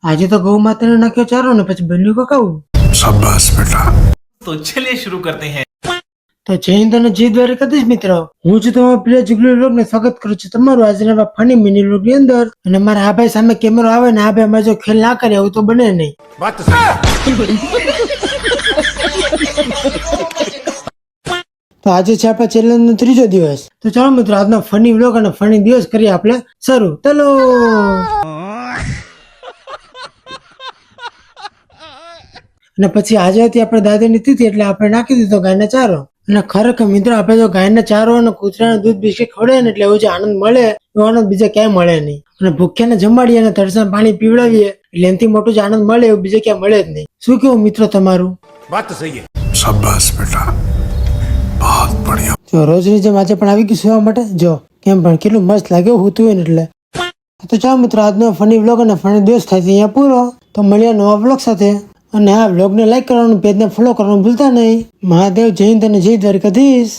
આજે તો ગૌ માતાને નાખ્યો ચારો ને પછી બન્યું કકાવું. शाबाश बेटा। तो चलिए शुरू करते हैं। તો જય હિન્દ અને જય દ્વારકાધીશ મિત્રો, હું છું તમારો પ્રિય જુગલુ લોક ને સ્વાગત કરું છું તમારું આજના ફની મિની લોક ની અંદર. અને મારા આ ભાઈ સામે કેમેરો આવે ને આ ભાઈ અમારે જો ખેલ ના કરે એવું તો બને નહીં. તો આજે છે આપણા ચેલેન્જ નો ત્રીજો દિવસ. તો ચાલો મિત્રો આજનો ફની વ્લોગ અને ફની દિવસ કરીએ આપણે શરૂ. ચલો. અને પછી આજે હતી આપણે દાદાની તિથિ એટલે આપણે નાખી દીધો ગાયને ચારો. અને ખરેખર મિત્રો આપણે જો ગાયને ચારો અને કૂતરાને દૂધ બિસ્કિટ ખવડાવીએ ને એટલે એવો જે આનંદ મળે એવો આનંદ બીજે ક્યાંય મળે નહીં. અને ભૂખ્યાને જમાડીએ અને તરસાને પાણી પીવડાવીએ એટલે એનાથી મોટું જે આનંદ મળે એવું બીજે ક્યાંય મળે જ નહીં. શું કેવું મિત્રો તમારું? बात तो सही है। शाबाश बेटा, बहुत बढ़िया। જો રોજની જેમ આજે પણ આવી ગયું સુવા માટે. જો કેમ પણ કેટલું મસ્ત લાગે હોતું હોય ને એટલે. તો ચાલો મિત્રો આજનો ફની વ્લોગ અને ફની દિવસ થાય છે અહીંયા પૂરો. તો મળ્યા નવા વ્લોગ સાથે. અને આ વ્લોગને લાઈક કરવાનું, પેજને ફોલો કરવાનું ભૂલતા નહીં. મહાદેવ, જય હિન્દ અને જય દ્વારકાધીશ.